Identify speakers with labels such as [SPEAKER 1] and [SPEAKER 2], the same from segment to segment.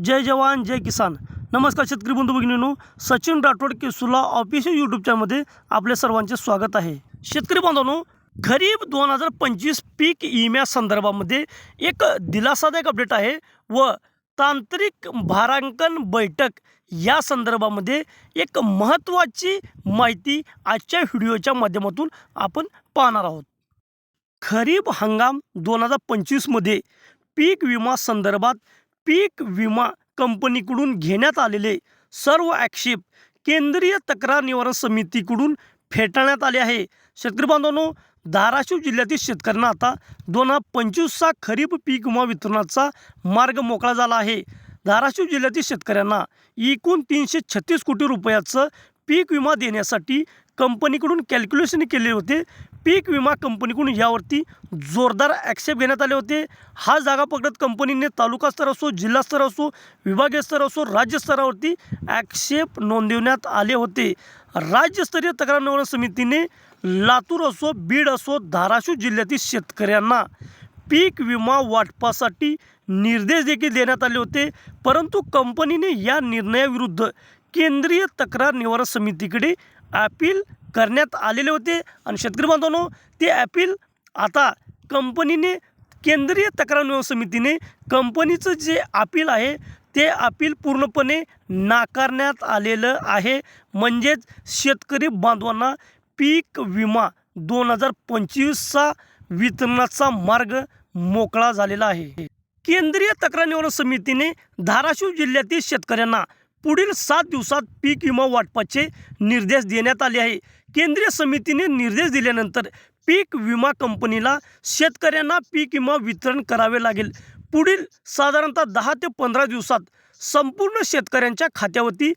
[SPEAKER 1] जय जवान जय किसान। नमस्कार शेतकरी बंधू भगिनींनो, सचिन राठोड केसुला ऑफिशियल यूट्यूब चॅनलमध्ये आपले सर्वांचे स्वागत आहे। शेतकरी बांधवांनो, खरीप 2025 पीक विम्या संदर्भामध्ये एक दिलासादायक अपडेट आहे व तांत्रिक भारांकन बैठक या संदर्भामध्ये एक महत्त्वाची माहिती आजच्या व्हिडिओच्या माध्यमातून आपण पाहणार आहोत। खरीप हंगाम 2025 मध्ये पीक विमा संदर्भात पीक विमा कंपनीकडून घेण्यात आलेले सर्व आक्षेप केंद्रीय तक्रार निवारण समितीकडून फेटाळण्यात आले आहे। शेतकरी बांधवांनो, धाराशिव जिल्ह्यातील शेतकऱ्यांना आता 2025चा खरीप पीक विमा वितरणाचा मार्ग मोकळा झाला आहे। धाराशिव जिल्ह्यातील शेतकऱ्यांना एकूण 336 कोटी रुपयाचं पीक विमा देण्यासाठी कंपनीकडून कॅल्क्युलेशन केले होते। पीक विमा कंपनीकडून यावरती जोरदार ॲक्सेप घेण्यात आले होते। हा जागा पकडत कंपनीने तालुका स्तर असो, जिल्हा स्तर असो, विभागीय स्तर असो, राज्य स्तरावरती ॲक्सेप नोंदवण्यात आले होते। राज्यस्तरीय तक्रार निवारण समितीने लातूर असो, बीड असो, धाराशिव जिल्ह्यातील शेतकऱ्यांना पीक विमा वाटपासाठी निर्देश देखील देण्यात आले होते, परंतु कंपनीने या निर्णयाविरुद्ध केंद्रीय तक्रार निवारण समितीकडे अपील करण्यात आलेले होते आणि शेतकरी बांधवांनो, ते अपील आता कंपनीने केंद्रीय तक्रार निवारण समितीने कंपनीचं जे अपील आहे ते अपील पूर्णपणे नाकारण्यात आलेलं आहे। म्हणजेच शेतकरी बांधवांना पीक विमा 2025चा वितरणाचा मार्ग मोकळा झालेला आहे। केंद्रीय तक्रार निवारण समितीने धाराशिव जिल्ह्यातील शेतकऱ्यांना पुढील 7 दिवसात पीक विमा वाटपाचे निर्देश देण्यात आले आहे। केंद्रीय समितीने निर्देश दिल्यानंतर पीक विमा कंपनीला शेतकऱ्यांना पीक विमा वितरण करावे लागेल। पुढील साधारणतः 10 ते 15 दिवसात संपूर्ण शेतकऱ्यांच्या खात्यावरती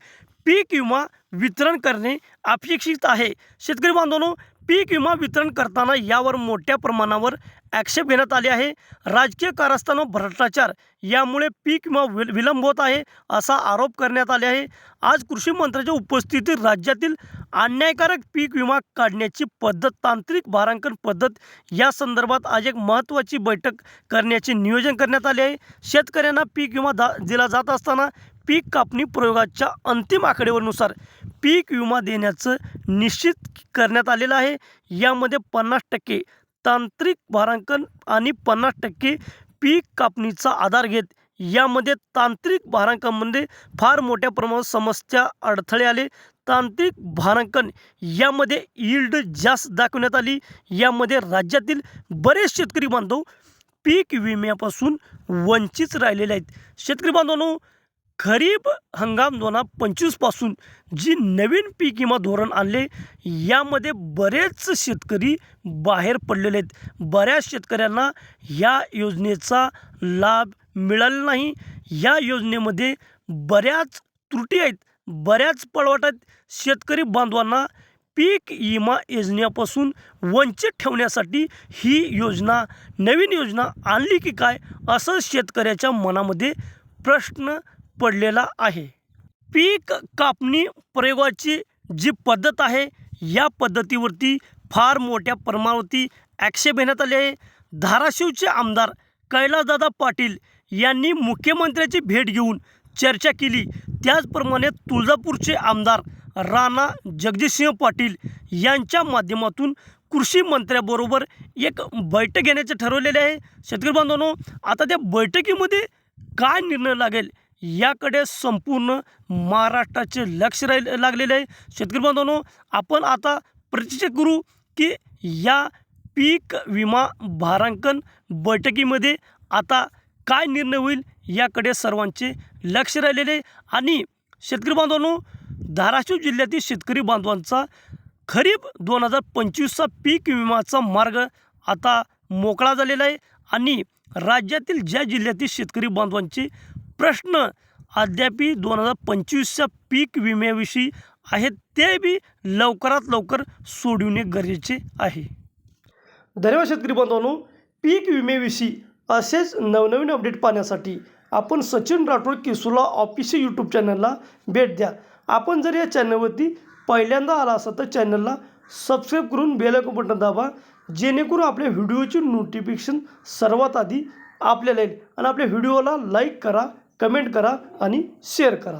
[SPEAKER 1] पीक विमा वितरण करणे अपेक्षित आहे। शेतकरी बांधवांनो, पीक विमा वितरण करताना यावर मोठ्या प्रमाणावर ॲक्सेप घेण्यात आले आहे। राजकीय कारस्थान व भ्रष्टाचार यामुळे पीक विमा विलंब होत आहे असा आरोप करण्यात आले आहे। आज कृषी मंत्र्यांच्या उपस्थितीत राज्यातील अन्यायकारक पीक विमा काढण्याची पद्धत, तांत्रिक भारांकन पद्धत या संदर्भात आज एक महत्त्वाची बैठक करण्याचे नियोजन करण्यात आले आहे। शेतकऱ्यांना पीक विमा दिला जात असताना पीक कापणी प्रयोगाच्या अंतिम आकडेवारीनुसार पीक विमा देण्याचं निश्चित करण्यात आलेलं आहे। यामध्ये 50% तांत्रिक भारांकन आणि 50% पीक कापणीचा आधार घेत यामध्ये तांत्रिक भारांकनामध्ये फार मोठ्या प्रमाणात समस्या अडथळे आले। तांत्रिक भारांकन यामध्ये यील्ड जास्त दाखवण्यात आली। यामध्ये राज्यातील बरेच शेतकरी बांधव पीक विम्यापासून वंचित राहिलेले आहेत। शेतकरी बांधवांनो, खरीप हंगाम 2025 पासून जी नवीन पीक विमा धोरण आणले यामध्ये बरेच शेतकरी बाहेर पडलेले आहेत। बऱ्याच शेतकऱ्यांना या योजनेचा लाभ मिळाला नाही। या योजनेमध्ये बऱ्याच त्रुटी आहेत, बऱ्याच पळवाट आहेत। शेतकरी बांधवांना पीक विमा योजनेपासून वंचित ठेवण्यासाठी ही योजना, नवीन योजना आणली की काय असं शेतकऱ्याच्या मनामध्ये प्रश्न पडलेला आहे। पीक कापणी प्रयोगाची जी पद्धत आहे या पद्धतीवरती फार मोठ्या प्रमाणावरती ॲक्सेप घेण्यात आले आहे। धाराशिवचे आमदार कैलासदादा पाटील यांनी मुख्यमंत्र्यांची भेट घेऊन चर्चा केली। त्याचप्रमाणे तुळजापूरचे आमदार राणा जगजितसिंह पाटील यांच्या माध्यमातून कृषी मंत्र्याबरोबर एक बैठक घेण्याचे ठरवलेले आहे। शेतकरी बांधवांनो, आता त्या बैठकीमध्ये काय निर्णय लागेल याकडे संपूर्ण महाराष्ट्राचे लक्ष लागलेले आहे। शेतकरी बांधवांनो, आपण आता प्रतीक्षा करू की या पीक विमा भारांकन बैठकीमध्ये आता काय निर्णय होईल याकडे सर्वांचे लक्ष राहिलेले। आणि शेतकरी बांधवांनो, धाराशिव जिल्ह्यातील शेतकरी बांधवांचा खरीप 2025चा पीक विमाचा मार्ग आता मोकळा झालेला आहे आणि राज्यातील ज्या जिल्ह्यातील शेतकरी बांधवांचे प्रश्न अद्यापी 2025च्या पीक विम्याविषयी आहेत ते बी लवकरात लवकर सोडविणे गरजेचे आहे। धन्यवाद शेतकरी बांधवांनो, पीक विम्याविषयी असेच नवनवीन अपडेट पाहण्यासाठी आपण सचिन राठोड केसुला ऑफिशियल यूट्यूब चॅनलला भेट द्या। आपण जर या चॅनलवरती पहिल्यांदा आला असाल तर चॅनलला सबस्क्राईब करून बेल आयकॉन बटन दाबा, जेणेकरून आपल्या व्हिडिओची नोटिफिकेशन सर्वात आधी आपल्याला येईल। आणि आपल्या व्हिडिओला लाईक करा, कमेंट करा आणि शेअर करा.